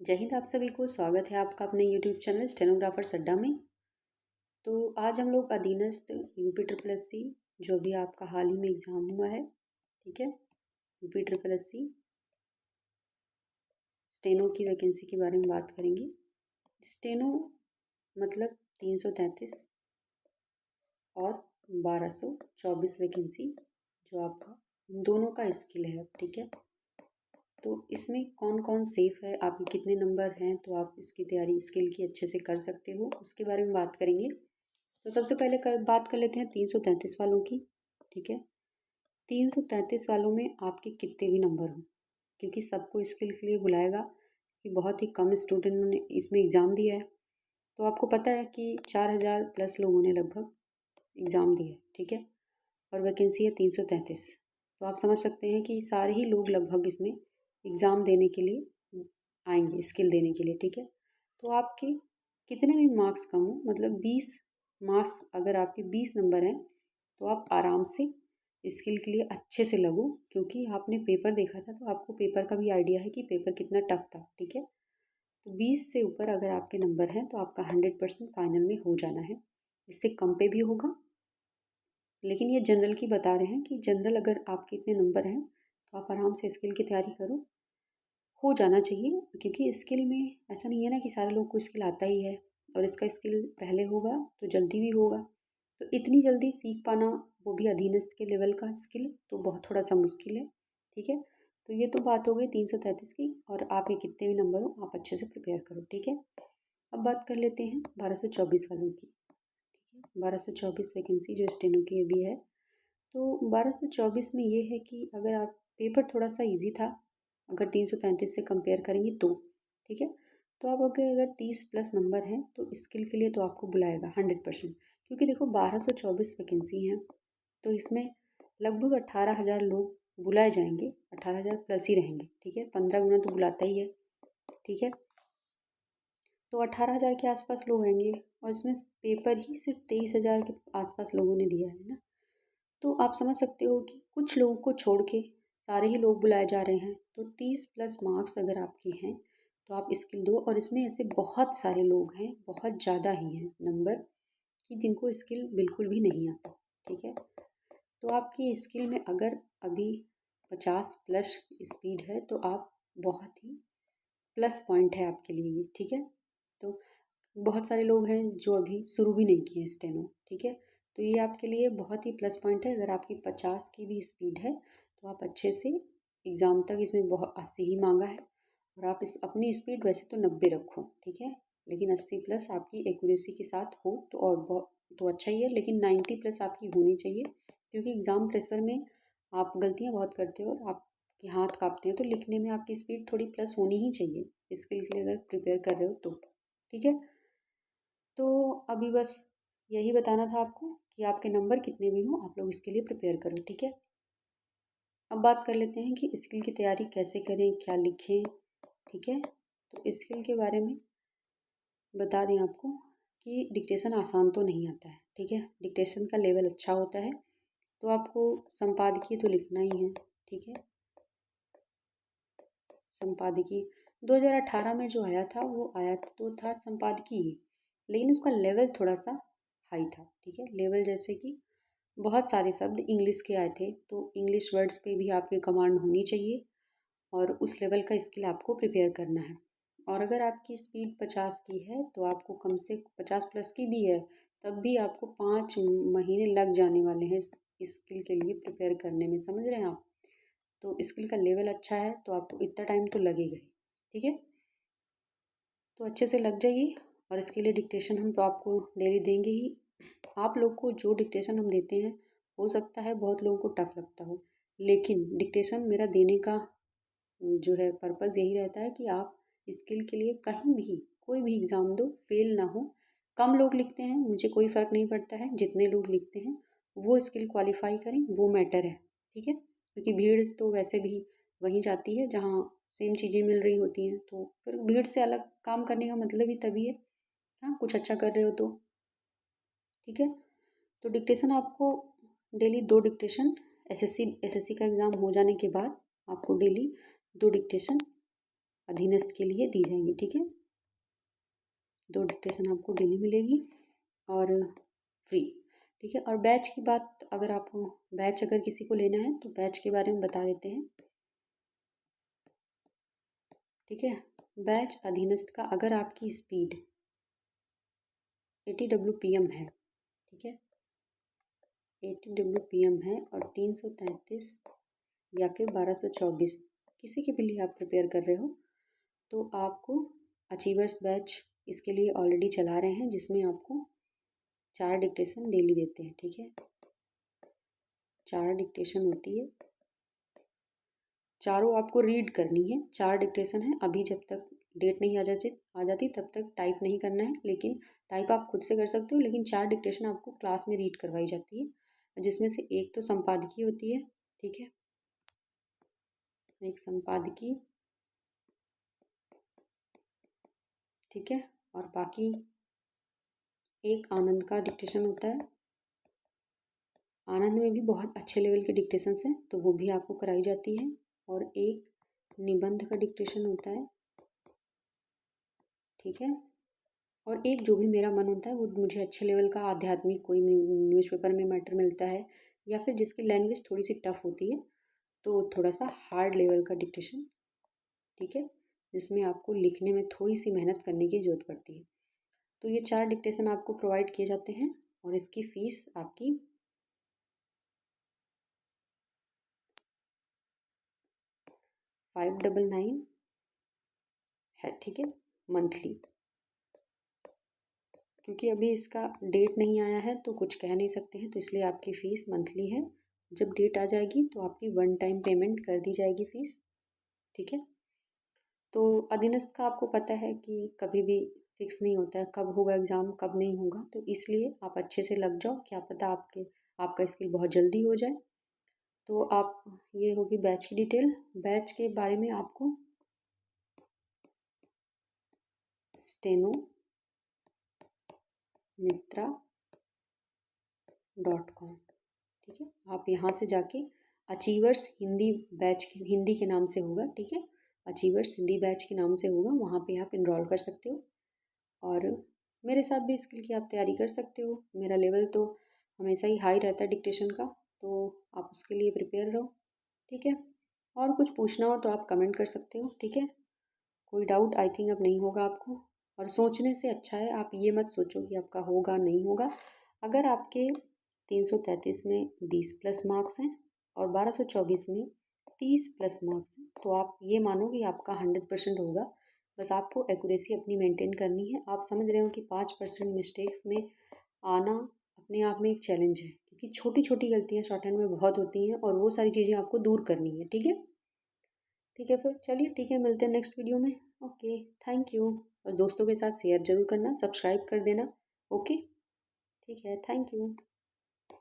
जय हिंद। आप सभी को स्वागत है आपका अपने यूट्यूब चैनल स्टेनोग्राफर अड्डा में। तो आज हम लोग अधीनस्थ यूपी ट्रिपल एस सी जो भी आपका हाल ही में एग्ज़ाम हुआ है, ठीक है, UP triple S C steno की वैकेंसी के बारे में बात करेंगे। स्टेनो मतलब 333 और 1224 वैकेंसी जो आपका दोनों का स्किल है, ठीक है। तो इसमें कौन कौन सेफ़ है, आपके कितने नंबर हैं, तो आप इसकी तैयारी स्किल की अच्छे से कर सकते हो, उसके बारे में बात करेंगे। तो सबसे पहले बात कर लेते हैं 333 वालों की, ठीक है। 333 वालों में आपके कितने भी नंबर हों, क्योंकि सबको स्किल के लिए बुलाएगा कि बहुत ही कम स्टूडेंट ने इसमें एग्ज़ाम दिया है। तो आपको पता है कि 4000 प्लस लोगों ने लगभग एग्ज़ाम दिया है, ठीक है, और वैकेंसी है 333। तो आप समझ सकते हैं कि सारे ही लोग लगभग इसमें एग्ज़ाम देने के लिए आएंगे, स्किल देने के लिए, ठीक है। तो आपके कितने भी मार्क्स कम हो, मतलब 20 मार्क्स अगर आपके 20 नंबर हैं, तो आप आराम से स्किल के लिए अच्छे से लगो, क्योंकि आपने पेपर देखा था तो आपको पेपर का भी आइडिया है कि पेपर कितना टफ था, ठीक है। तो 20 से ऊपर अगर आपके नंबर हैं तो आपका 100% फाइनल में हो जाना है। इससे कम पे भी होगा, लेकिन ये जनरल की बता रहे हैं कि जनरल अगर आपके इतने नंबर हैं तो आप आराम से स्किल की तैयारी करो, हो जाना चाहिए। क्योंकि स्किल में ऐसा नहीं है ना कि सारे लोग को स्किल आता ही है, और इसका स्किल पहले होगा तो जल्दी भी होगा। तो इतनी जल्दी सीख पाना, वो भी अधीनस्थ के लेवल का स्किल, तो बहुत थोड़ा सा मुश्किल है, ठीक है। तो ये तो बात हो गई 333 की, और आपके कितने भी नंबर हो आप अच्छे से प्रिपेयर करो, ठीक है। अब बात कर लेते हैं 1224 वालों की, ठीक है। 1224 वैकेंसी जो स्टेनो की अभी है। तो 1224 में ये है कि अगर आप पेपर थोड़ा सा इजी था, अगर 333 से कंपेयर करेंगे तो, ठीक है। तो आप अगर 30 प्लस नंबर हैं तो स्किल के लिए तो आपको बुलाएगा 100%। क्योंकि देखो 1224 वैकेंसी हैं, तो इसमें लगभग 18,000 लोग बुलाए जाएंगे, 18,000 प्लस ही रहेंगे, ठीक है। 15 गुना तो बुलाता ही है, ठीक है। तो 18,000 के आसपास लोग रहेंगे, और इसमें पेपर ही सिर्फ 23,000 के आसपास लोगों ने दिया है ना। तो आप समझ सकते हो कि कुछ लोगों को छोड़ के सारे ही लोग बुलाए जा रहे हैं। तो 30 प्लस मार्क्स अगर आपके हैं तो आप स्किल दो, और इसमें ऐसे बहुत सारे लोग हैं, बहुत ज़्यादा ही हैं नंबर, कि जिनको स्किल बिल्कुल भी नहीं आता, ठीक है। तो आपकी स्किल में अगर अभी 50 प्लस स्पीड है तो आप बहुत ही प्लस पॉइंट है आपके लिए ये, ठीक है। तो बहुत सारे लोग हैं जो अभी शुरू भी नहीं किए स्टेनो, ठीक है। तो ये आपके लिए बहुत ही प्लस पॉइंट है। अगर आपकी 50 की भी स्पीड है तो आप अच्छे से एग्ज़ाम तक, इसमें बहुत 80 ही मांगा है, और आप इस अपनी स्पीड वैसे तो 90 रखो, ठीक है, लेकिन 80 प्लस आपकी एक्यूरेसी के साथ हो तो और बहुत तो अच्छा ही है, लेकिन 90 प्लस आपकी होनी चाहिए। क्योंकि एग्ज़ाम प्रेशर में आप गलतियाँ बहुत करते हो और आपके हाथ काँपते हैं, तो लिखने में आपकी स्पीड थोड़ी प्लस होनी ही चाहिए स्किल के लिए अगर प्रिपेयर कर रहे हो तो, ठीक है। तो अभी बस यही बताना था आपको कि आपके नंबर कितने भी हों आप लोग इसके लिए प्रिपेयर करो, ठीक है। अब बात कर लेते हैं कि स्किल की तैयारी कैसे करें, क्या लिखें, ठीक है। तो स्किल के बारे में बता दें आपको कि डिक्टेशन आसान तो नहीं आता है, ठीक है। डिक्टेशन का लेवल अच्छा होता है, तो आपको संपादकीय तो लिखना ही है, ठीक है। संपादकीय 2018 में जो आया था वो आया तो था संपादकीय ही, लेकिन उसका लेवल थोड़ा सा हाई था, ठीक है। लेवल जैसे कि बहुत सारे शब्द इंग्लिश के आए थे, तो इंग्लिश वर्ड्स पे भी आपके कमांड होनी चाहिए, और उस लेवल का स्किल आपको प्रिपेयर करना है। और अगर आपकी स्पीड 50 की है तो आपको कम से 50 प्लस की भी है, तब भी आपको 5 महीने लग जाने वाले हैं इस स्किल के लिए प्रिपेयर करने में, समझ रहे हैं आप। तो स्किल का लेवल अच्छा है तो आपको इतना टाइम तो लगेगा ही, ठीक है। तो अच्छे से लग जाइए, और इसके लिए डिक्टेशन हम तो आपको डेली देंगे ही। आप लोग को जो डिक्टेशन हम देते हैं, हो सकता है बहुत लोगों को टफ लगता हो, लेकिन डिक्टेशन मेरा देने का जो है पर्पज़ यही रहता है कि आप स्किल के लिए कहीं भी कोई भी एग्ज़ाम दो, फेल ना हो। कम लोग लिखते हैं, मुझे कोई फ़र्क नहीं पड़ता है, जितने लोग लिखते हैं वो स्किल क्वालिफाई करें, वो मैटर है, ठीक है। क्योंकि भीड़ तो वैसे भी वहीं जाती है जहाँ सेम चीज़ें मिल रही होती हैं, तो फिर भीड़ से अलग काम करने का मतलब ही तभी है, हाँ, कुछ अच्छा कर रहे हो तो, ठीक है। तो डिक्टेशन आपको डेली 2 डिक्टेशन, एसएससी का एग्ज़ाम हो जाने के बाद आपको डेली 2 डिक्टेशन अधीनस्थ के लिए दी जाएंगी। ठीक है, 2 डिक्टेशन आपको डेली मिलेगी और फ्री। ठीक है, और बैच की बात, अगर आपको बैच अगर किसी को लेना है तो बैच के बारे में बता देते हैं। ठीक है, बैच अधीनस्थ का अगर आपकी स्पीड 80 WPM है, ठीक है, 80 WPM है और 333 या फिर 1224 किसी के भी लिए आप प्रिपेयर कर रहे हो, तो आपको अचीवर्स बैच इसके लिए ऑलरेडी चला रहे हैं, जिसमें आपको 4 डिक्टेशन डेली देते हैं। ठीक है, 4 डिक्टेशन होती है, चारों आपको रीड करनी है। 4 डिक्टेशन है, अभी जब तक डेट नहीं आ जाती तब तक टाइप नहीं करना है, लेकिन टाइप आप खुद से कर सकते हो, लेकिन 4 डिक्टेशन आपको क्लास में रीड करवाई जाती है, जिसमें से एक तो संपादकीय होती है। ठीक है, एक संपादकीय, ठीक है, और बाकी एक आनंद का डिक्टेशन होता है। आनंद में भी बहुत अच्छे लेवल के डिक्टेशंस हैं, तो वो भी आपको कराई जाती है। और एक निबंध का डिक्टेशन होता है। ठीक है, और एक जो भी मेरा मन होता है, वो मुझे अच्छे लेवल का आध्यात्मिक कोई न्यूज़पेपर में मैटर मिलता है, या फिर जिसकी लैंग्वेज थोड़ी सी टफ होती है, तो थोड़ा सा हार्ड लेवल का डिक्टेशन। ठीक है, जिसमें आपको लिखने में थोड़ी सी मेहनत करने की ज़रूरत पड़ती है। तो ये 4 डिक्टेशन आपको प्रोवाइड किए जाते हैं और इसकी फ़ीस आपकी 599 है। ठीक है, मंथली। क्योंकि अभी इसका डेट नहीं आया है तो कुछ कह नहीं सकते हैं, तो इसलिए आपकी फ़ीस मंथली है। जब डेट आ जाएगी तो आपकी 1 टाइम पेमेंट कर दी जाएगी फ़ीस। ठीक है, तो अधीनस्थ का आपको पता है कि कभी भी फिक्स नहीं होता है कब होगा एग्ज़ाम, कब नहीं होगा, तो इसलिए आप अच्छे से लग जाओ, क्या पता आपका स्किल बहुत जल्दी हो जाए। तो आप, ये होगी बैच की डिटेल। बैच के बारे में आपको स्टेनो मित्रा .com, ठीक है, आप यहाँ से जाके अचीवर्स हिंदी बैच हिंदी के नाम से होगा। ठीक है, अचीवर्स हिंदी बैच के नाम से होगा, वहाँ पे आप इनरोल कर सकते हो और मेरे साथ भी स्किल की आप तैयारी कर सकते हो। मेरा लेवल तो हमेशा ही हाई रहता है डिक्टेशन का, तो आप उसके लिए प्रिपेयर रहो। ठीक है, और कुछ पूछना हो तो आप कमेंट कर सकते हो। ठीक है, कोई डाउट आई थिंक अब नहीं होगा आपको। और सोचने से अच्छा है आप ये मत सोचो कि आपका होगा नहीं होगा। अगर आपके 333 में 20 प्लस मार्क्स हैं और 1224 में 30 प्लस मार्क्स हैं, तो आप ये मानो कि आपका 100% होगा। बस आपको एक्यूरेसी अपनी मेंटेन करनी है। आप समझ रहे हो कि 5% मिस्टेक्स में आना अपने आप में एक चैलेंज है, क्योंकि छोटी छोटी गलतियाँ शॉर्ट हैंड में बहुत होती हैं और वो सारी चीज़ें आपको दूर करनी है। ठीक है, ठीक है, फिर चलिए, ठीक है, मिलते हैं नेक्स्ट वीडियो में। Okay, thank you. और दोस्तों के साथ शेयर जरूर करना, सब्सक्राइब कर देना। ओके, ठीक है, थैंक यू।